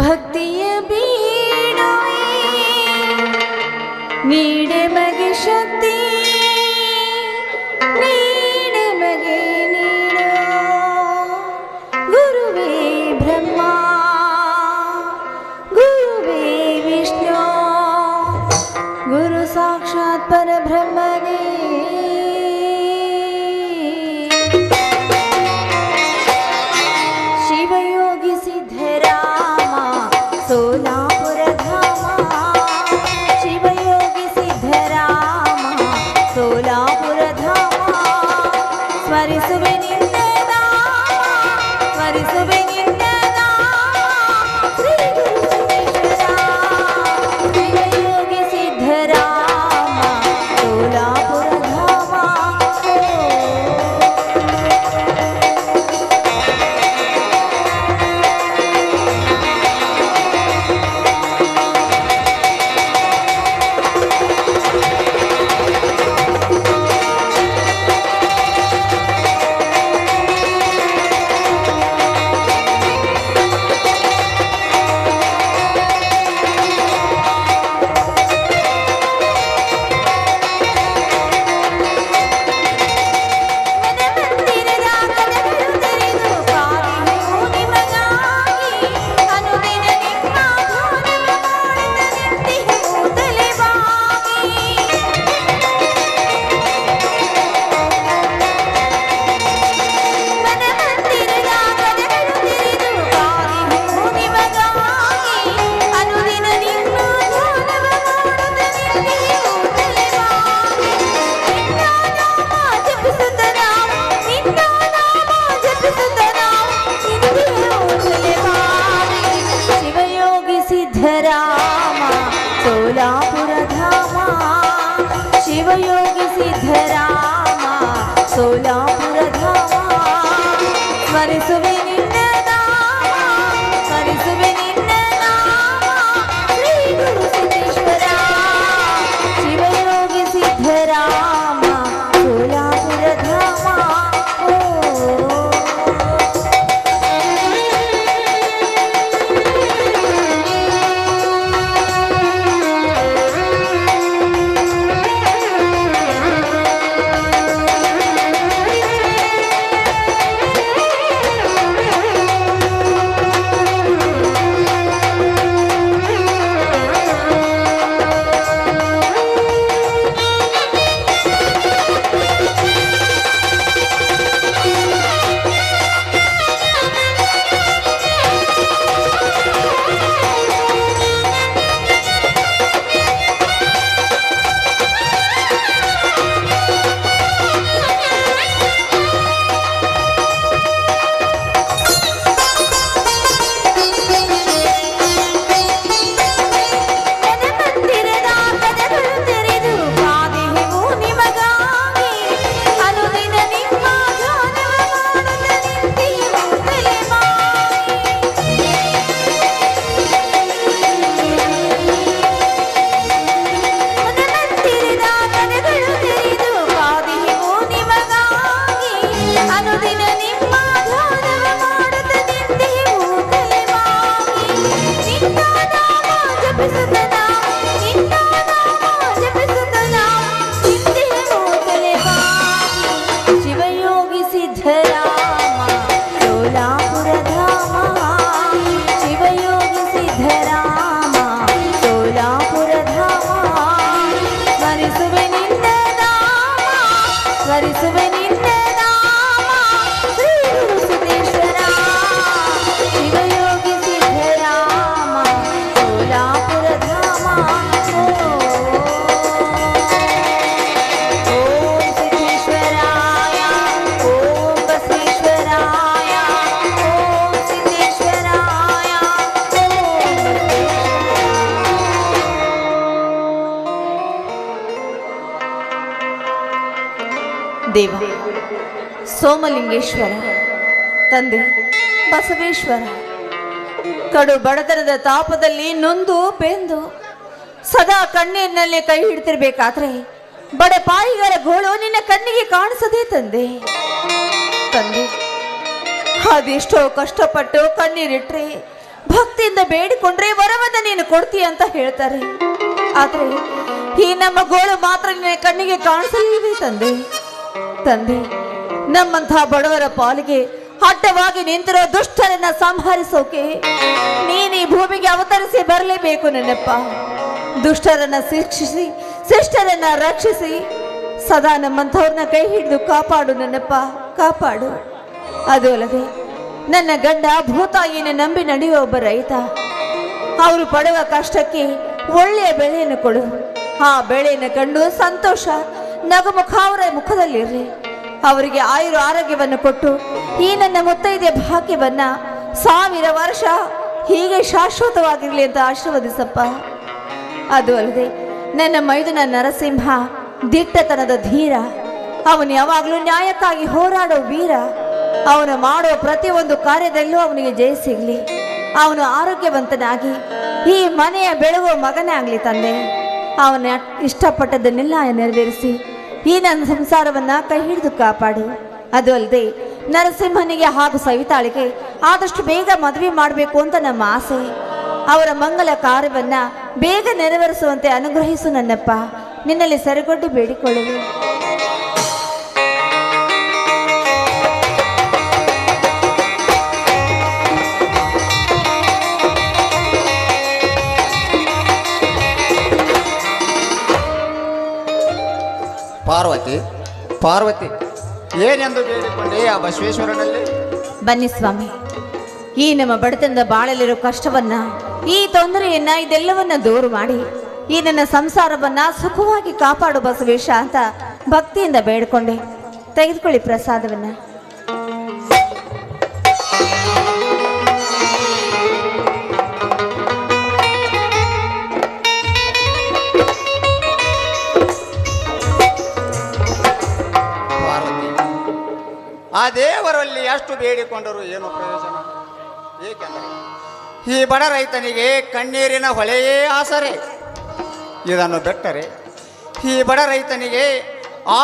ಭಕ್ತಿಯ ಬೀಡುವೆ ನೀಡೆ ಮಗೆ ಶಕ್ತಿ ನೀಡೆ ಮಗೆ ನೀಡೋ ಗುರುವೇ ಬ್ರಹ್ಮ ಗುರುವೇ ವಿಷ್ಣು ಗುರು ಸಾಕ್ಷಾತ್ ಪರಬ್ರಹ್ಮನೇ ಶಿವಯೋಗಿ ಸಿದ್ಧರಾಮ ಸೋಲಾಪುರ ಧಾಮ ಶಿವಯೋಗಿ ಸಿದ್ಧರಾಮ ಸೋಲಾಪುರ ಧಾಮ ಸ್ಮರಿಸುವೆ ನಿನ್ನ ನಾಮ ಸ್ಮರಿಸುವೆ ನಿನ್ನ ನಾಮ ಶ್ರೀ ಗುರು ಸಿದ್ದೇಶ್ವರ ಶಿವಯೋಗಿ ಸಿದ್ಧರಾಮ ಸೋಲಾಪುರ ಧಾಮ ಶಿವಯೋಗಿ ಸಿದ್ಧರಾಮ ಸೋಲಾಪುರ ಧಾಮ ಸ್ಮರಿಸುವೆ ನಿನ್ನ ನಾಮ ಸ್ಮರಿಸುವೆ ನಿನ್ನ ನಾಮ ಶ್ರೀ ಗುರು ಸಿದ್ದೇಶ್ವರ ಶಿವಯೋಗಿ ಸಿದ್ಧರಾಮ ಸೋಲಾಪುರ ಧಾಮ ಸ್ಮರಿಸುವೆ ನಿನ್ನ ನಾಮ ಶ್ರೀ ಗುರು ಸಿದ್ದೇಶ್ವರ ಶಿವಯೋಗಿ ಸಿದ್ಧರಾಮ ಸೋಲಾಪುರ ಧಾಮ ಓಂ ಸಿದ್ದೇಶ್ವರಾಯ ಓಂ ಬಸವೇಶ್ವರಾಯ ಓಂ ಸಿದ್ದೇಶ್ವರಾಯ ದೇವ ಸೋಮಲಿಂಗೇಶ್ವರ ತಂದೆ ಬಸವೇಶ್ವರ ಕಡು ಬಡತನದ ತಾಪದಲ್ಲಿ ನೊಂದು ಬೆಂದು ಸದಾ ಕಣ್ಣೀರಿನಲ್ಲಿ ಕೈ ಹಿಡ್ತಿರ್ಬೇಕಾದ್ರೆ ಬಡಪಾಯಿಗರ ಗೋಳು ನಿನ್ನ ಕಣ್ಣಿಗೆ ಕಾಣಿಸದೆ ತಂದೆ ತಂದೆ ಅದೆಷ್ಟೋ ಕಷ್ಟಪಟ್ಟು ಕಣ್ಣೀರಿಟ್ರೆ ಭಕ್ತಿಯಿಂದ ಬೇಡಿಕೊಂಡ್ರೆ ವರವನ್ನ ನೀನು ಕೊಡ್ತೀಯ ಅಂತ ಹೇಳ್ತಾರೆ. ಆದ್ರೆ ಈ ನಮ್ಮ ಗೋಳು ಮಾತ್ರ ನಿನ್ನ ಕಣ್ಣಿಗೆ ಕಾಣಿಸಲಿಲ್ಲವೇ ತಂದೆ? ತಂದೆ, ನಮ್ಮಂತಹ ಬಡವರ ಪಾಲಿಗೆ ಅಡ್ಡವಾಗಿ ನಿಂತಿರೋ ದುಷ್ಟರನ್ನ ಸಂಹರಿಸೋಕೆ ನೀನು ಈ ಭೂಮಿಗೆ ಅವತರಿಸಿ ಬರಲೇಬೇಕು ನನ್ನಪ್ಪ. ದುಷ್ಟರನ್ನ ಶಿಕ್ಷಿಸಿ ಶಿಷ್ಟರನ್ನ ರಕ್ಷಿಸಿ ಸದಾ ನಮ್ಮಂಥವ್ರನ್ನ ಕೈ ಹಿಡಿದು ಕಾಪಾಡು ನನ್ನಪ್ಪ, ಕಾಪಾಡು. ಅದು ಅಲ್ಲದೆ ನನ್ನ ಗಂಡ ಭೂತಾಯಿನ ನಂಬಿ ನಡೆಯುವ ಒಬ್ಬ ರೈತ. ಅವರು ಪಡುವ ಕಷ್ಟಕ್ಕೆ ಒಳ್ಳೆಯ ಬೆಳೆಯನ್ನು ಕೊಡು. ಆ ಬೆಳೆಯನ್ನು ಕಂಡು ಸಂತೋಷ ನಗುಮುಖ ಅವರ ಮುಖದಲ್ಲಿರ್ರಿ. ಅವರಿಗೆ ಆರೋಗ್ಯವನ್ನು ಕೊಟ್ಟು ಈ ನನ್ನ ಮುತ್ತೈದೆಯ ಭಾಗ್ಯವನ್ನ 1000 ವರ್ಷ ಹೀಗೆ ಶಾಶ್ವತವಾಗಿರಲಿ ಅಂತ ಆಶೀರ್ವದಿಸಪ್ಪ. ಅದು ಅಲ್ಲದೆ ನನ್ನ ಮೈದುನ ನರಸಿಂಹ ದಿಟ್ಟತನದ ಧೀರ. ಅವನು ಯಾವಾಗಲೂ ನ್ಯಾಯಕ್ಕಾಗಿ ಹೋರಾಡೋ ವೀರ. ಅವನು ಮಾಡೋ ಪ್ರತಿಯೊಂದು ಕಾರ್ಯದಲ್ಲೂ ಅವನಿಗೆ ಜಯ ಸಿಗಲಿ. ಅವನು ಆರೋಗ್ಯವಂತನಾಗಿ ಈ ಮನೆಯ ಬೆಳಗುವ ಮಗನೇ ಆಗಲಿ ತಂದೆ. ಅವನ ಇಷ್ಟಪಟ್ಟದನ್ನೆಲ್ಲ ನೆರವೇರಿಸಿ ಈ ನನ್ನ ಸಂಸಾರವನ್ನ ಕೈ ಹಿಡಿದು ಕಾಪಾಡು. ಅದು ಅಲ್ಲದೆ ನರಸಿಂಹನಿಗೆ ಹಾಗೂ ಸವಿತಾಳಿಗೆ ಆದಷ್ಟು ಬೇಗ ಮದುವೆ ಮಾಡಬೇಕು ಅಂತ ನಮ್ಮ ಆಸೆ. ಅವರ ಮಂಗಲ ಕಾರ್ಯವನ್ನ ಬೇಗ ನೆರವೇರಿಸುವಂತೆ ಅನುಗ್ರಹಿಸು ನನ್ನಪ್ಪ. ನಿನ್ನಲ್ಲಿ ಸರಿಗೊಡ್ಡು ಬೇಡಿಕೊಳ್ಳಲು. ಪಾರ್ವತಿ, ಪಾರ್ವತಿ, ಏನೆಂದು ಬೇಡಿಕೊಂಡೆ ಆ ಬಸವೇಶ್ವರನಲ್ಲಿ? ಬನ್ನಿ ಸ್ವಾಮಿ, ಈ ನಮ್ಮ ಬಡತನದ ಬಾಳಲಿರೋ ಕಷ್ಟವನ್ನ, ಈ ತೊಂದರೆಯನ್ನ, ಇದೆಲ್ಲವನ್ನ ದೂರ ಮಾಡಿ ಈ ನನ್ನ ಸಂಸಾರವನ್ನ ಸುಖವಾಗಿ ಕಾಪಾಡು ಬಸವೇಶ ಅಂತ ಭಕ್ತಿಯಿಂದ ಬೇಡ್ಕೊಂಡೆ. ತೆಗೆದುಕೊಳ್ಳಿ ಪ್ರಸಾದವನ್ನ. ಆ ದೇವರಲ್ಲಿ ಎಷ್ಟು ಬೇಡಿಕೊಂಡರೂ ಏನು ಪ್ರಯೋಜನ? ಏಕೆಂದರೆ ಈ ಬಡ ರೈತನಿಗೆ ಕಣ್ಣೀರಿನ ಹೊಳೆಯೇ ಆಸರೆ. ಇದನ್ನು ಬಿಟ್ಟರೆ ಈ ಬಡ ರೈತನಿಗೆ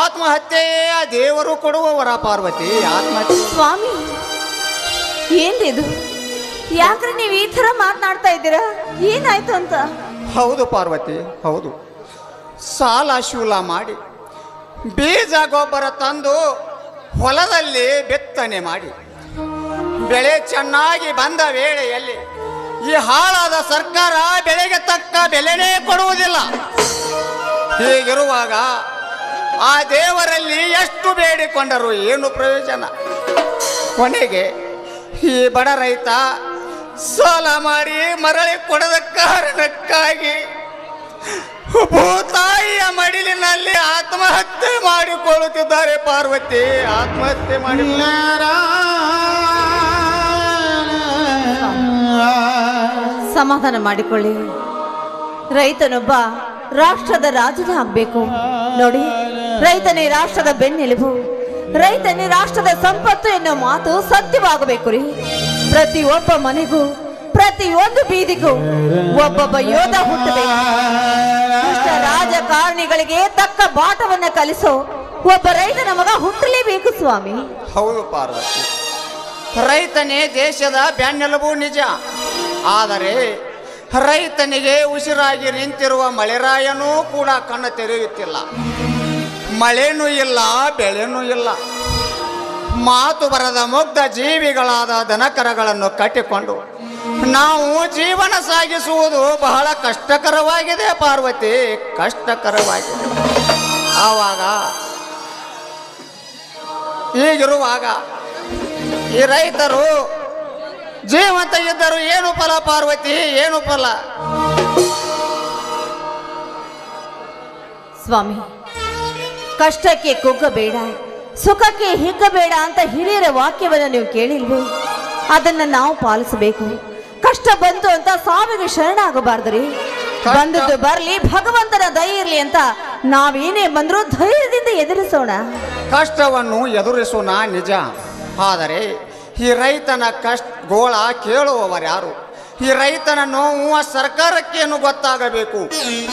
ಆತ್ಮಹತ್ಯೆಯೇ ಆ ದೇವರು ಕೊಡುವ ವರ. ಪಾರ್ವತಿ, ಆತ್ಮಹತ್ಯೆ. ಸ್ವಾಮಿ, ಏನಿದು? ಯಾಕ್ರೆ ನೀವು ಈ ಥರ ಮಾತನಾಡ್ತಾ ಇದ್ದೀರಾ? ಏನಾಯ್ತು ಅಂತ? ಹೌದು ಪಾರ್ವತಿ, ಹೌದು. ಸಾಲ ಶೂಲ ಮಾಡಿ ಬೀಜ ಗೊಬ್ಬರ ತಂದು ಹೊಲದಲ್ಲಿ ಬಿತ್ತನೆ ಮಾಡಿ ಬೆಳೆ ಚೆನ್ನಾಗಿ ಬಂದ ವೇಳೆಯಲ್ಲಿ ಈ ಹಾಳಾದ ಸರ್ಕಾರ ಬೆಳೆಗೆ ತಕ್ಕ ಬೆಲೆನೇ ಕೊಡುವುದಿಲ್ಲ. ಹೀಗಿರುವಾಗ ಆ ದೇವರಲ್ಲಿ ಎಷ್ಟು ಬೇಡಿಕೊಂಡರೂ ಏನು ಪ್ರಯೋಜನ? ಕೊನೆಗೆ ಈ ಬಡ ರೈತ ಸಾಲ ಮಾಡಿ ಮರಳಿ ಕೊಡದ ಕಾರಣಕ್ಕಾಗಿ ಭೂತಾಯಿಯ ಮಡಿಲಿನಲ್ಲಿ ಆತ್ಮಹತ್ಯೆ ಮಾಡಿಕೊಳ್ಳುತ್ತಿದ್ದಾರೆ. ಪಾರ್ವತಿ, ಆತ್ಮಹತ್ಯೆ ಮಾಡಿ. ಸಮಾಧಾನ ಮಾಡಿಕೊಳ್ಳಿ. ರೈತನೊಬ್ಬ ರಾಷ್ಟ್ರದ ರಾಜನೇ ಆಗ್ಬೇಕು. ನೋಡಿ, ರೈತನೇ ರಾಷ್ಟ್ರದ ಬೆನ್ನೆಲುಬು, ರೈತನೇ ರಾಷ್ಟ್ರದ ಸಂಪತ್ತು ಎನ್ನುವ ಮಾತು ಸತ್ಯವಾಗಬೇಕು ರೀ. ಪ್ರತಿಯೊಬ್ಬ ಮನೆಗೂ, ಪ್ರತಿಯೊಂದು ಬೀದಿಗೂ ಒಬ್ಬೊಬ್ಬ ಯೋಧ ಹುಟ್ಟಬೇಕು. ರಾಜಕಾರಣಿಗಳಿಗೆ ತಕ್ಕ ಬಾಟವನ್ನ ಕಲಿಸೋ ಒಬ್ಬ ರೈತನ ಮಗ ಹುಟ್ಟಲೇಬೇಕು ಸ್ವಾಮಿ. ಹೌದು ಪಾರ್ವತಿ, ರೈತನೇ ದೇಶದ ಬೆನ್ನೆಲುಬು ನಿಜ. ಆದರೆ ರೈತನಿಗೆ ಉಸಿರಾಗಿ ನಿಂತಿರುವ ಮಳೆರಾಯನೂ ಕೂಡ ಕಣ್ಣು ತೆರೆಯುತ್ತಿಲ್ಲ. ಮಳೆನೂ ಇಲ್ಲ, ಬೆಳೆನೂ ಇಲ್ಲ. ಮಾತು ಬರದ ಮುಗ್ಧ ಜೀವಿಗಳಾದ ದನಕರಗಳನ್ನು ಕಟ್ಟಿಕೊಂಡು ನಾವು ಜೀವನ ಸಾಗಿಸುವುದು ಬಹಳ ಕಷ್ಟಕರವಾಗಿದೆ ಪಾರ್ವತಿ, ಕಷ್ಟಕರವಾಗಿದೆ. ಆವಾಗ ಹೀಗಿರುವಾಗ ಈ ರೈತರು ಜೀವಂತ ಇದ್ದರು ಏನು ಫಲ ಪಾರ್ವತಿ, ಏನು ಫಲ? ಸ್ವಾಮಿ, ಕಷ್ಟಕ್ಕೆ ಕುಗ್ಗಬೇಡ, ಸುಖಕ್ಕೆ ಹಿಗ್ಗಬೇಡ ಅಂತ ಹಿರಿಯರ ವಾಕ್ಯವನ್ನು ನೀವು ಕೇಳಿಲ್ವೇ? ಅದನ್ನ ನಾವು ಪಾಲಿಸಬೇಕು. ಕಷ್ಟ ಬಂತು ಅಂತ ಸಾವಿಗೆ ಶರಣಾಗಬಾರ್ದು ರೀ. ಬಂದದ್ದು ಬರ್ಲಿ, ಭಗವಂತನ ದಯ ಇರ್ಲಿ ಅಂತ ನಾವೇನೇ ಬಂದರೂ ಧೈರ್ಯದಿಂದ ಎದುರಿಸೋಣ. ಕಷ್ಟವನ್ನು ಎದುರಿಸೋಣ ನಿಜ. ಆದರೆ ಈ ರೈತನ ಗೋಳ ಕೇಳುವವರ್ಯಾರು? ಈ ರೈತನ ನೋವು ಸರ್ಕಾರಕ್ಕೇನು ಗೊತ್ತಾಗಬೇಕು?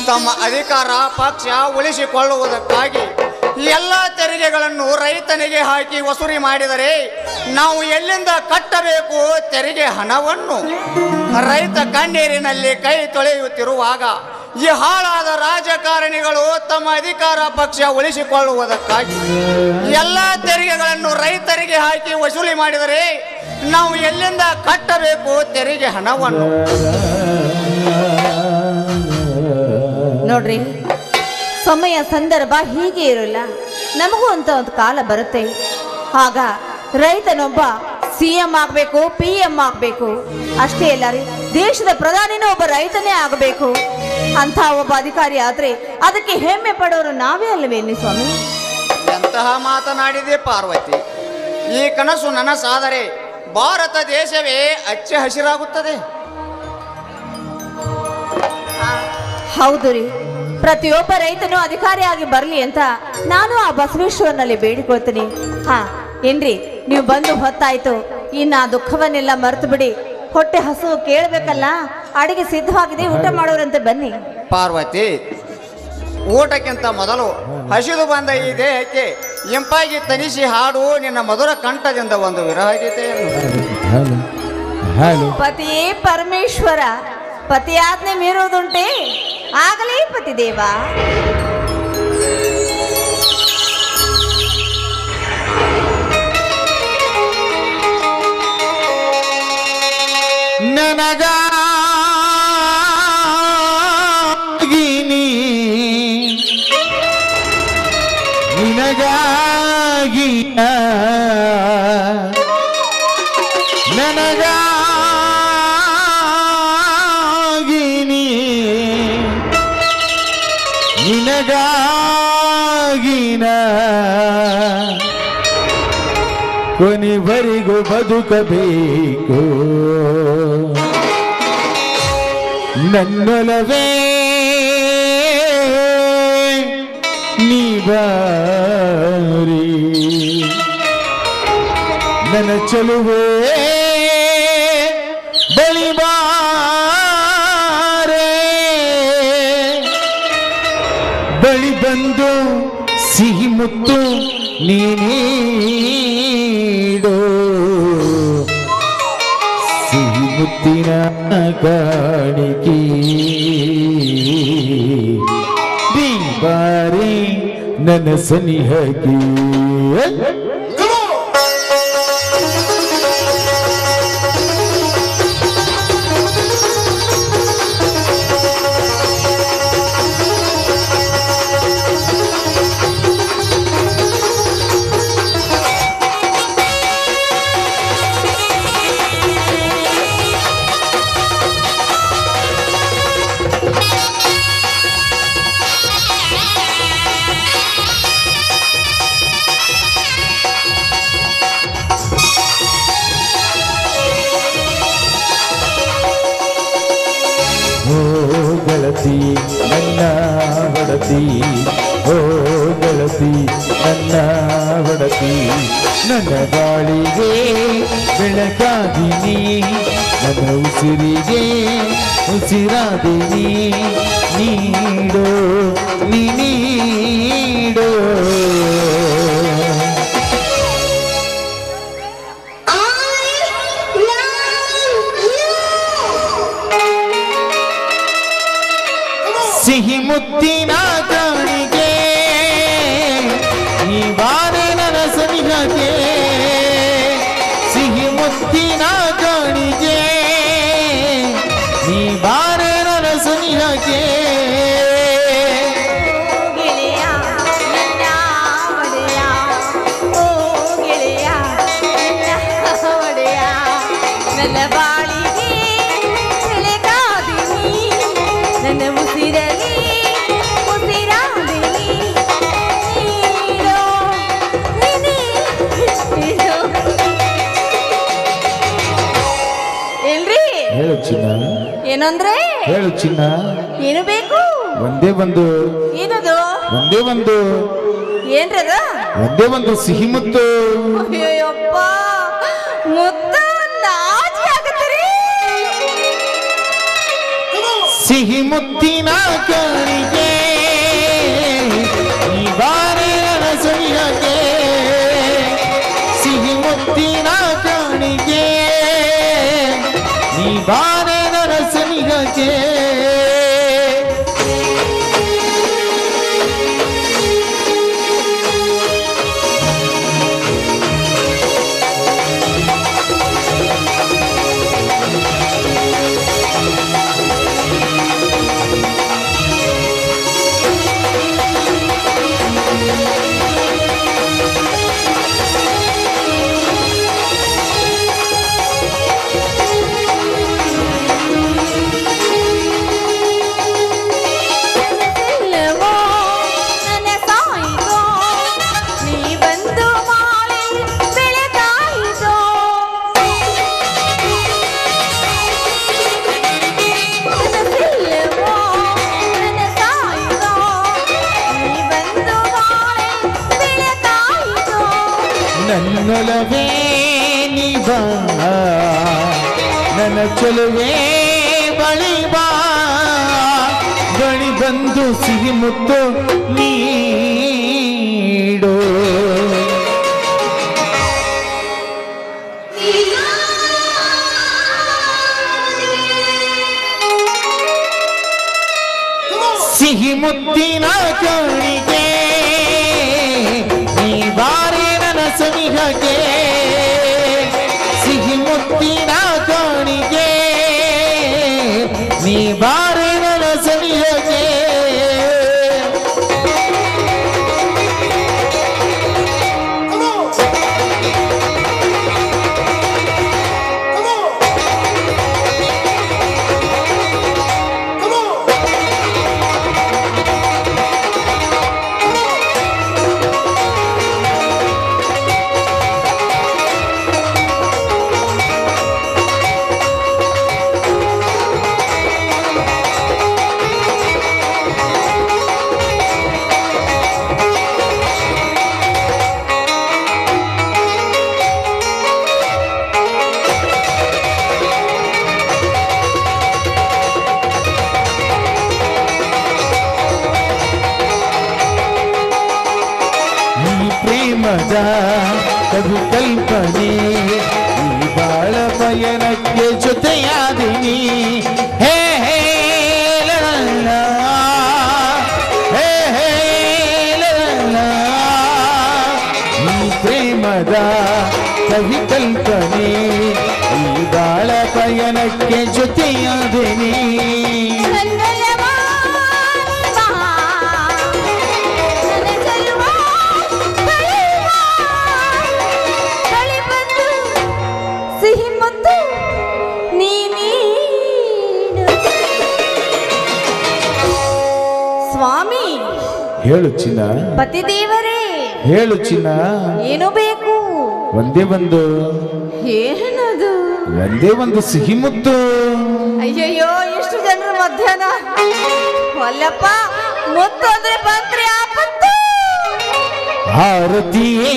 ತಮ್ಮ ಅಧಿಕಾರ ಪಕ್ಷ ಉಳಿಸಿಕೊಳ್ಳುವುದಕ್ಕಾಗಿ ಎಲ್ಲ ತೆರಿಗೆಗಳನ್ನು ರೈತನಿಗೆ ಹಾಕಿ ವಸೂಲಿ ಮಾಡಿದರೆ ನಾವು ಎಲ್ಲಿಂದ ಕಟ್ಟಬೇಕು ತೆರಿಗೆ ಹಣವನ್ನು? ರೈತ ಕಣ್ಣೀರಿನಲ್ಲಿ ಕೈ ತೊಳೆಯುತ್ತಿರುವಾಗ ಈ ಹಾಳಾದ ರಾಜಕಾರಣಿಗಳು ತಮ್ಮ ಅಧಿಕಾರ ಪಕ್ಷ ಉಳಿಸಿಕೊಳ್ಳುವುದಕ್ಕಾಗಿ ಎಲ್ಲ ತೆರಿಗೆಗಳನ್ನು ರೈತರಿಗೆ ಹಾಕಿ ವಸೂಲಿ ಮಾಡಿದರೆ ನಾವು ಎಲ್ಲಿಂದ ಕಟ್ಟಬೇಕು ತೆರಿಗೆ ಹಣವನ್ನು? ನೋಡ್ರಿ, ಸಮಯ ಸಂದರ್ಭ ಹೀಗೆ ಇರಲ್ಲ. ನಮಗೂ ಅಂತ ಒಂದು ಕಾಲ ಬರುತ್ತೆ. ಆಗ ರೈತನೊಬ್ಬ CM ಆಗಬೇಕು, PM ಆಗಬೇಕು. ಅಷ್ಟೇ ಅಲ್ಲ ರೀ, ದೇಶದ ಪ್ರಧಾನಿನೂ ಒಬ್ಬ ರೈತನೇ ಆಗಬೇಕು. ಅಂತ ಒಬ್ಬ ಅಧಿಕಾರಿ ಆದ್ರೆ ಅದಕ್ಕೆ ಹೆಮ್ಮೆ ಪಡೋರು ನಾವೇ ಅಲ್ಲವೇನಿ ಸ್ವಾಮಿ? ಎಂತಹ ಮಾತನಾಡಿದೆ ಪಾರ್ವತಿ. ಈ ಕನಸು ನನಸಾದರೆ ಭಾರತ ದೇಶವೇ ಹಚ್ಚ ಹಸಿರಾಗುತ್ತದೆ. ಹೌದು ರೀ, ಪ್ರತಿಯೊಬ್ಬ ರೈತನು ಅಧಿಕಾರಿಯಾಗಿ ಬರಲಿ ಅಂತ ನಾನು ಆ ಬಸವೇಶ್ವರನಲ್ಲಿ ಬೇಡಿಕೊಳ್ತೀನಿ. ಏನ್ರಿ, ನೀವು ಬಂದು ಹೊತ್ತಾಯ್ತು. ಇನ್ನು ಆ ದುಃಖವನ್ನೆಲ್ಲ ಮರೆತು ಬಿಡಿ. ಹೊಟ್ಟೆ ಹಸು ಕೇಳಬೇಕಲ್ಲ, ಅಡಿಗೆ ಸಿದ್ಧವಾಗಿದೆ, ಊಟ ಮಾಡೋರಂತೆ ಬನ್ನಿ. ಪಾರ್ವತಿ, ಊಟಕ್ಕಿಂತ ಮೊದಲು ಹಸಿದು ಬಂದ ಈ ದೇಹಕ್ಕೆ ಇಂಪಾಗಿ ತನಿಸಿ ಹಾಡು ನಿನ್ನ ಮಧುರ ಕಂಠದಿಂದ ಒಂದು ವಿರಹ ಗೀತೆಯನ್ನು. ಪತಿಯೇ ಪರಮೇಶ್ವರ, ಪತಿಯಾಜ್ಞೆ ಮೀರೋದುಂಟೆ? ಆಗಲೇ ಪತಿದೇವ. ನಿನಗಾಗಿ ಕೊನೆವರೆಗೂ ಬದುಕಬೇಕು ನನ್ನೊಲವೇ ನೀವಾರಿ ನನ್ನ ಚಲುವೆ ಬಳಿಬಾರೆ ಬಳಿ ಬಂದು ಸಿಹಿ ಮುತ್ತು ನೀಡೋ ಸಿಹಿ ಮುತ್ತಿನ ಕಾಣಿಕೆ ಬಾರಿ ನನ್ನ ಸನಿಹಕ್ಕೆ ಗೆಳತಿ ನನ್ನ ಹೊಡತಿ, ಓ ಗೆಳತಿ ನನ್ನ ಹೊಡತಿ, ನನ್ನ ಗಾಳಿಗೆ ಬೆಳಕಾದಿನಿ, ನನ್ನ ಉಸಿರಿಗೆ ಉಸಿರಾದಿನಿ, ನೀಡೋ ನೀಡೋ ಸಿಹಿ ಮುತ್ತಿನ ಕಾಣಿಗೆ ಈ ಬಾರಿ ನನ್ನ ಸನಿಹಕ್ಕೆ, ಸಿಹಿ ಮುತ್ತಿನ ಕಾಣಿಗೆ ಈ ಬಾರಿ ನನ್ನ ಸನಿಹಕ್ಕೆ. ನನ್ನ ಬಾಳಿಗೆ ಬೆಳಕಾದಿನಿ, ನನ್ನ ಉಸಿರಲಿ ಉಸಿರಾದಿನಿ, ನೀಡೋ ನೀಡೋ. ಏನ್ರಿ? ಹೇಳು ಚಿನ್ನ. ಏನಂದ್ರೆ? ಹೇಳು ಚಿನ್ನ. ಏನು ಬೇಕು? ಒಂದೇ ಒಂದು. ಏನದು? ಒಂದೇ ಒಂದು. ಏನ್ರದ? ಒಂದೇ ಒಂದು ಸಿಹಿ ಮುತ್ತು. ಅಯ್ಯಪ್ಪ, ಮುತ್ತು ನಾಚಿ ಆಗತ್ತೀರಿ. ಸಿಹಿ ಮುತ್ತಿನ ಕಾಣಿಗೆ ಈ ಬಾರಿ ನನ್ನ ಸವಿಹಗೆ ನನ್ನೊಲವೇ ನಿಬಾ ನನ್ನ ಚೆಲುವೆ ಬಳಿ ಬಾ ಬಳಿ ಬಂದು ಸಿಹಿ ಮುತ್ತು ನೀಡು ಸಿಹಿ ಮುತ್ತಿನ ಕಣಿಗೆ ನೀ ಬಾರಿ ನನ್ನ ಸವಿಹಗೆ ಸಿಹಿ ಮುತ್ತಿನ ಕಣಿಗೆ ನೀ ಬಾರಿ ನನ್ನ ಸವಿಹಗೆ ಪ್ರೇಮದ ಕವಿ ಕಲ್ಪನೆ ಈ ಬಾಳ ಪಯಣಕ್ಕೆ ಜೊತೆಯಾದಿನಿ ಹೇ ಹೇ ಲಲ್ಲ ಹೇ ಹೇ ಲಲ್ಲ ಈ ಪ್ರೇಮದ ಕವಿ ಕಲ್ಪನೆ ಈ ಬಾಳ ಪಯಣಕ್ಕೆ ಜೊತೆಯಾದಿನಿ ಸ್ವಾಮಿ ಹೇಳು ಚಿನ್ನ ಪತಿದೇವರೇ ಹೇಳು ಚಿನ್ನ ಏನು ಬೇಕು ಒಂದೇ ಒಂದು ಏನದು ಒಂದೇ ಒಂದು ಸಿಹಿ ಮುತ್ತು ಅಯ್ಯಯ್ಯೋ ಎಷ್ಟು ಜನರ ಮಧ್ಯಾಹ್ನ ಒಲ್ಲಪ್ಪ ಮುತ್ತು ಅಂದ್ರೆ ಬಂತ್ರಿ ಆಪತ್ತು ಆರತಿಯೇ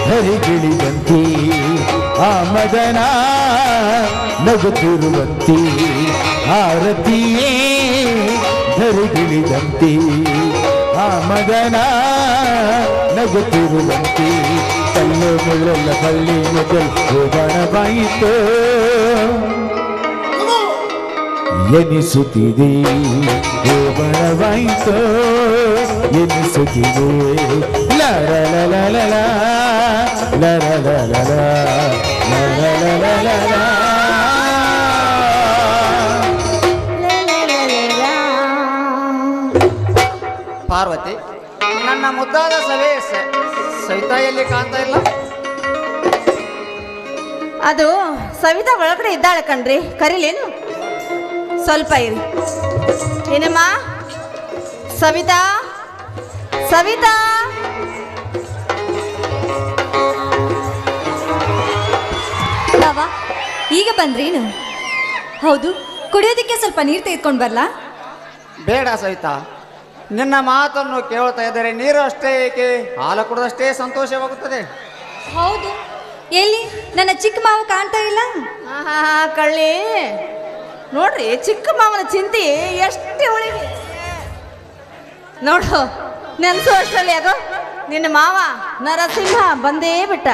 ಧರಿಗಿಳಿದಂತೆ ಆ ಮದನ ನಗುತ್ತಿರುವಂತೆ ಆರತಿಯೇ ಧರಿಗಿಳಿದಂತೆ ಆ ಮದನ ನಗುತ್ತಿರುವಂತೆ ಕಲ್ಲು ಮುಳ್ಳೆಲ್ಲ ಬಳ್ಳಿ ಮೊದಲು ಹೋಗಣವಾಯಿತು ಎನಿಸುತ್ತಿದೆ ಹೋಗಣವಾಯಿತು ಎನಿಸುತ್ತಿದೆ ಲರಲಲಲಲ ಲರಲಲಲ ಲರಲಲಲ ಪಾರ್ವತಿ ನನ್ನ ಮುದ್ದಾದ ಸವಿತಾ ಎಲ್ಲಿ ಕಾಣ್ತಾ ಇಲ್ಲ ಅದು ಸವಿತಾ ಒಳಗಡೆ ಇದ್ದಾಳೆ ಕಣ್ರಿ ಕರೀಲೇನು ಸ್ವಲ್ಪ ಇರಿ ಏನಮ್ಮ ಸವಿತಾ ಸವಿತಾ ಬಾವಾ ಈಗ ಬಂದ್ರೇನು ಹೌದು ಕುಡಿಯೋದಕ್ಕೆ ಸ್ವಲ್ಪ ನೀರು ತೆಗೆದುಕೊಂಡು ಬರಲಾ ಬೇಡ ಸವಿತಾ ನಿನ್ನ ಮಾತನ್ನು ಕೇಳ್ತಾ ಇದ್ದರೆ ನೀರು ಅಷ್ಟೇ ಏಕೆ ಹಾಲು ಕುಡಿದಷ್ಟೇ ಸಂತೋಷವಾಗುತ್ತದೆ ಹೌದು ಎಲ್ಲಿ ನನ್ನ ಚಿಕ್ಕ ಮಾವ ಕಾಣ್ತಾ ಇಲ್ಲ ಕಳ್ಳಿ ನೋಡ್ರಿ ಚಿಕ್ಕ ಮಾವನ ಚಿಂತೆ ಎಷ್ಟು ಉಳಿಗೆ ನೋಡು ನೆನ್ಸು ಅಷ್ಟರಲ್ಲಿ ಯಾಕೋ ನಿನ್ನ ಮಾವ ನರಸಿಂಹ ಬಂದೇ ಬಿಟ್ಟ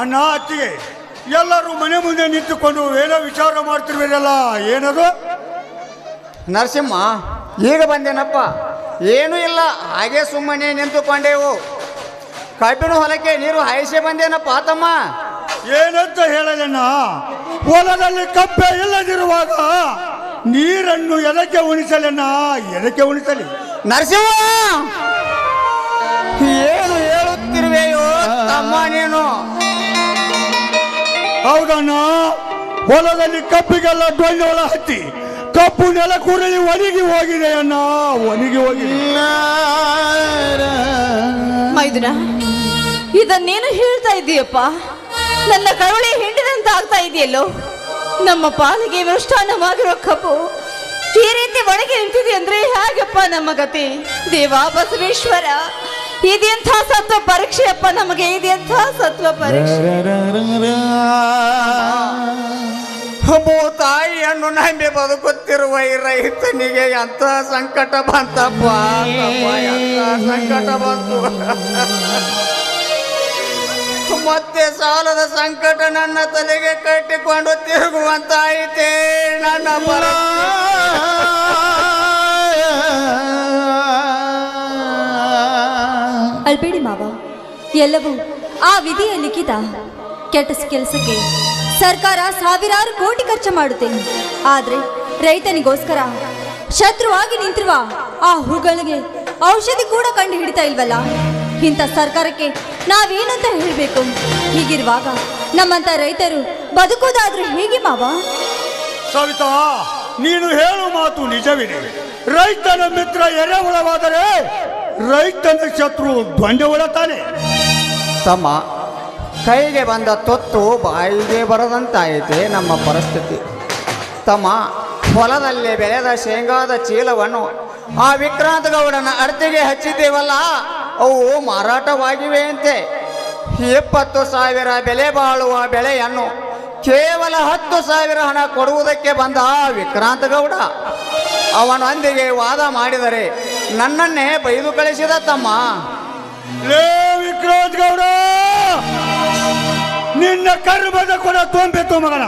ಅಣ್ಣ ಅತ್ತಿಗೆ ಎಲ್ಲರೂ ಮನೆ ಮುಂದೆ ನಿಂತುಕೊಂಡು ಏನೋ ವಿಚಾರ ಮಾಡ್ತಿರ್ತೀರಲ್ಲ, ಏನದು? ನರಸಿಂಹ, ಈಗ ಬಂದೇನಪ್ಪ. ಏನೂ ಇಲ್ಲ, ಹಾಗೆ ಸುಮ್ಮನೆ ನಿಂತುಕೊಂಡೆವು. ಕಬ್ಬಿನ ಹೊಲಕ್ಕೆ ನೀರು ಹಾಯಿಸಿ ಬಂದೇನಪ್ಪ ತಮ್ಮ. ಏನಂತ ಹೇಳಲಣ್ಣ, ಹೊಲದಲ್ಲಿ ಕಪ್ಪೆ ಇಲ್ಲದಿರುವಾಗ ನೀರನ್ನು ಎದಕ್ಕೆ ಉಣಿಸಲಣ್ಣ, ಎದಕ್ಕೆ ಉಣಿಸಲಿ? ನರಸಿಂಹ, ಏನು ಹೇಳುತ್ತಿರುವೆಯೋ ತಮ್ಮ ನೀನು? ಹೌದಣ್ಣ, ಹೊಲದಲ್ಲಿ ಕಪ್ಪಿಗೆಲ್ಲ ಡೊಳ್ಳ ಹತ್ತಿ ಕಪ್ಪು ನೆಲ ಕೂರಲಿ ಒಣಗಿ ಹೋಗಿದೆ ಅಣ್ಣ, ಒಣಗಿ ಹೋಗಿದೆ. ಮೈದುನ, ಇದನ್ನೇನು ಹೇಳ್ತಾ ಇದೀಯಪ್ಪ? ನನ್ನ ಕರುಳಿ ಹಿಂಡಿದಂತ ಆಗ್ತಾ ಇದೆಯಲ್ಲೋ. ನಮ್ಮ ಪಾಲಿಗೆ ಮೃಷ್ಟಾನ್ನವಾಗಿರೋ ಕಪ್ಪು ಈ ರೀತಿ ಒಳಗೆ ನಿಂತಿದೆ ಅಂದ್ರೆ ಹೇಗಪ್ಪ ನಮ್ಮ ಗತಿ? ದೇವಾ ಬಸವೇಶ್ವರ, ಇದೆಂಥ ಸತ್ವ ಪರೀಕ್ಷೆಯಪ್ಪ ನಮಗೆ, ಇದೆಂಥ ಸತ್ವ ಪರೀಕ್ಷೆ. ತಾಯಿಯನ್ನು ನಂಬಿ ಬದುಕುತ್ತಿರುವ ಈ ರೈತನಿಗೆ ಎಂತ ಸಂಕಟ ಬಂತಪ್ಪ, ಎಂತ ಸಂಕಟ ಬಂತು. ಮತ್ತೆ ಸಾಲದ ಸಂಕಟ ನನ್ನ ತಲೆಗೆ ಕಟ್ಟಿಕೊಂಡು ತಿರುಗುವಂತಾಯಿತೆ ನನ್ನ ಅಳ್ಬೇಡಿ ಮಾವ, ಎಲ್ಲವೂ ಆ ವಿಧಿಯ ಲಿಖಿತ. ಕೆಟ್ಟ ಕೆಲಸಕ್ಕೆ ಸರ್ಕಾರ ಸಾವಿರಾರು ಕೋಟಿ ಖರ್ಚು ಮಾಡುತ್ತೆ, ಆದ್ರೆ ರೈತನಿಗೋಸ್ಕರ ಶತ್ರುವಾಗಿ ನಿಂತಿರುವ ಆ ಹುಳುಗಳಿಗೆ ಔಷಧಿ ಕೂಡ ಕಂಡು ಹಿಡಿತಾ ಇಲ್ವಲ್ಲ. ಇಂಥ ಸರ್ಕಾರಕ್ಕೆ ನಾವೇನಂತ ಹೇಳಬೇಕು? ಹೀಗಿರುವಾಗ ನಮ್ಮಂತ ರೈತರು ಬದುಕೋದಾದ್ರೂ ಹೇಗೆ ಮಾವ? ಸವಿತಾ, ನೀನು ಹೇಳು ಮಾತು ನಿಜವಿದೆ. ರೈತನ ಮಿತ್ರ ಎರೆಹುಳವಾದರೆ ರೈತನ ಶತ್ರು ದ್ವಂದ್ವಹುಳ ತಾನೆ. ತಮ್ಮ, ಕೈಗೆ ಬಂದ ತೊತ್ತು ಬಾಯಿಗೆ ಬರದಂತಾಯಿತೆ ನಮ್ಮ ಪರಿಸ್ಥಿತಿ. ತಮ್ಮ, ಹೊಲದಲ್ಲಿ ಬೆಳೆದ ಶೇಂಗಾದ ಚೀಲವನ್ನು ಆ ವಿಕ್ರಾಂತ ಗೌಡನ ಅರ್ತಿಗೆ ಹಚ್ಚಿದ್ದೇವಲ್ಲ, ಅವು ಮಾರಾಟವಾಗಿವೆ ಅಂತೆ. 20,000 ಬೆಲೆ ಬಾಳುವ ಬೆಳೆಯನ್ನು ಕೇವಲ 10,000 ಹಣ ಕೊಡುವುದಕ್ಕೆ ಬಂದ ವಿಕ್ರಾಂತ ಗೌಡ ಅವನೊಂದಿಗೆ ವಾದ ಮಾಡಿದರೆ ನನ್ನನ್ನೇ ಬೈದು ಕಳಿಸಿದ. ತಮ್ಮ, ಲೇ ವಿಕ್ರಾಂತ್ ಗೌಡ, ನಿನ್ನ ಕರ್ಮದ ಕೊಡ ತೊಂಬೆತ್ತು ಮಗನ.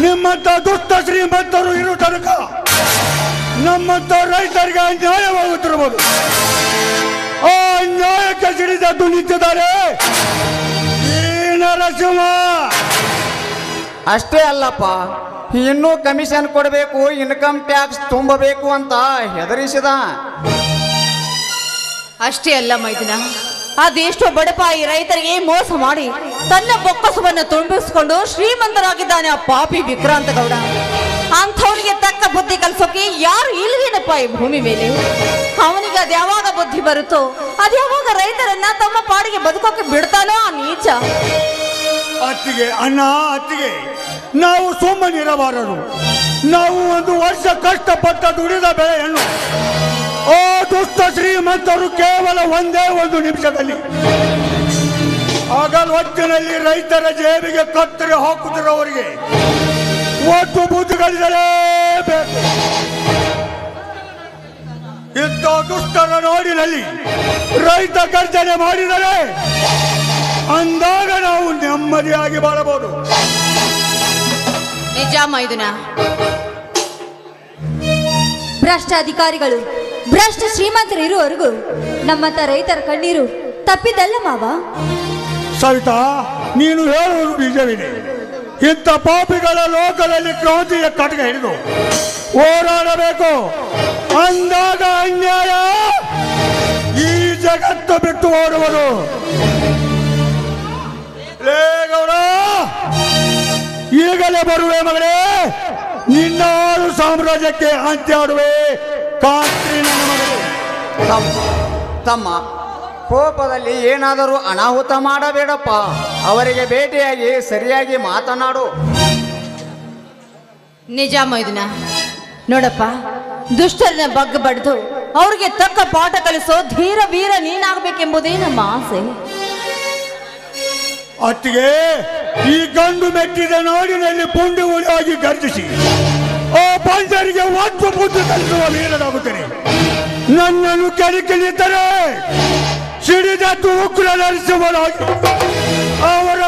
ನಿಮ್ಮಂತ ದುಷ್ಟ ಶ್ರೀಮಂತರು ಇರೋ ತನಕ ನಮ್ಮಂತ ರೈತರಿಗೆ ಅನ್ಯಾಯವಾಗುತ್ತಿರಬಹುದು. ಆ ಅನ್ಯಾಯಕ್ಕೆ ಸಿಡಿದದ್ದು ನಿಂತಿದ್ದಾರೆ ಈ ನರಸಿಂಹ. ಅಷ್ಟೇ ಅಲ್ಲಪ್ಪ, ಇನ್ನೂ ಕಮಿಷನ್ ಕೊಡಬೇಕು, ಇನ್ಕಮ್ ಟ್ಯಾಕ್ಸ್ ತುಂಬಬೇಕು ಅಂತ ಹೆದರಿಸಿದ. ಅಷ್ಟೇ ಅಲ್ಲ ಮೈದುನ, ಅದೆಷ್ಟೋ ಬಡಪಾಯಿ ರೈತರಿಗೆ ಮೋಸ ಮಾಡಿ ತನ್ನ ಬೊಕ್ಕಸವನ್ನು ತುಂಬಿಸಿಕೊಂಡು ಶ್ರೀಮಂತರಾಗಿದ್ದಾನೆ ಆ ಪಾಪಿ ವಿಕ್ರಾಂತ ಗೌಡ. ಅಂಥವನಿಗೆ ತಕ್ಕ ಬುದ್ಧಿ ಕಲಿಸೋಕೆ ಯಾರು ಇಲ್ವೇನಪ್ಪ ಈ ಭೂಮಿ ಮೇಲೆ? ಅವನಿಗೆ ಅದ್ಯಾವಾಗ ಬುದ್ಧಿ ಬರುತ್ತೋ ಅದ್ಯಾವಾಗ ರೈತರನ್ನ ತಮ್ಮ ಪಾಡಿಗೆ ಬದುಕೋಕೆ ಬಿಡ್ತಾನೋ ಆ ನೀಚ. ಅತ್ತಿಗೆ, ಅಣ್ಣ ಅತ್ತಿಗೆ, ನಾವು ಸುಮ್ಮನಿರಬಾರದು. ನಾವು ಒಂದು ವರ್ಷ ಕಷ್ಟಪಟ್ಟ ದುಡಿದ ಬೆಳೆಯನ್ನು ಆ ದುಷ್ಟ ಶ್ರೀಮಂತರು ಕೇವಲ ಒಂದೇ ಒಂದು ನಿಮಿಷದಲ್ಲಿ ಹಗಲೊತ್ತಿನಲ್ಲಿ ರೈತರ ಜೇಬಿಗೆ ಕತ್ತರಿ ಹಾಕುತ್ತಿರುವವರಿಗೆ ಒಟ್ಟು ಬುದ್ಧಿ ಕಲಿಸಲೇಬೇಕು. ಇಂಥ ದುಷ್ಟರ ನಾಡಿನಲ್ಲಿ ರೈತ ಗರ್ಜನೆ ಮಾಡಿದರೆ ಅಂದಾಗ ನಾವು ನೆಮ್ಮದಿಯಾಗಿ ಬಾಳಬಹುದು. ನಿಜ ಮೈದುನ. ಭ್ರಷ್ಟ ಅಧಿಕಾರಿಗಳು, ಭ್ರಷ್ಟ ಶ್ರೀಮಂತರು ಇರುವವರೆಗೂ ನಮ್ಮಂತ ರೈತರ ಕಣ್ಣೀರು ತಪ್ಪಿದ್ದಲ್ಲ ಮಾವ. ಸವಿತಾ, ನೀನು ಹೇಳುವುದು ನಿಜವಿದೆ. ಇಂಥ ಪಾಪಿಗಳ ಲೋಕದಲ್ಲಿ ಕ್ರಾಂತಿಯ ಕಟಕ ಹಿಡಿದು ಹೋರಾಡಬೇಕು. ಅಂದಾಗ ಅನ್ಯಾಯ ಈ ಜಗತ್ತು ಬಿಟ್ಟು ಓಡುವುದು. ಲೇ ಗೌಡ, ಈಗಲೇ ಬರುವೆ ಮಗಳೇ, ನಿನ್ನ ಆಳು ಸಾಮ್ರಾಜ್ಯಕ್ಕೆ ಅಂತ್ಯ ಆಡುವೆ. ಕಾಂತ್ರಿ ನನ್ನ ಮಗಳೇ. ತಮ್ಮ, ಕೋಪದಲ್ಲಿ ಏನಾದರೂ ಅನಾಹುತ ಮಾಡಬೇಡಪ್ಪ. ಅವರಿಗೆ ಭೇಟಿಯಾಗಿ ಸರಿಯಾಗಿ ಮಾತನಾಡು. ನಿಜ ಮೈದುನ. ನೋಡಪ್ಪ, ದುಷ್ಟರನ್ನ ಬಗ್ಗ ಬಡ್ದು ಅವ್ರಿಗೆ ತಕ್ಕ ಪಾಠ ಕಲಿಸೋ ಧೀರ ವೀರ ನೀನಾಗಬೇಕೆಂಬುದೇ ನಮ್ಮ ಆಸೆ. ಅತ್ತಿಗೆ, ಈ ಗಂಡು ಮೆಟ್ಟಿದ ನಾಡಿನಲ್ಲಿ ಪುಂಡಿ ಉಳಿಯಾಗಿ ಗರ್ಜಿಸಿ ಆ ಪಂಚರಿಗೆ ಒಟ್ಟು ಬುದ್ಧಿ ಕಲಿಸುವ ವೀರನಾಗುತ್ತೇನೆ. ನನ್ನನ್ನು ಕೆಳಗಿಳಿದರೆ ಸಿಡಿದದ್ದು ಉಗ್ರ ನರಸಿಂಹನಾಗಿ ಅವರ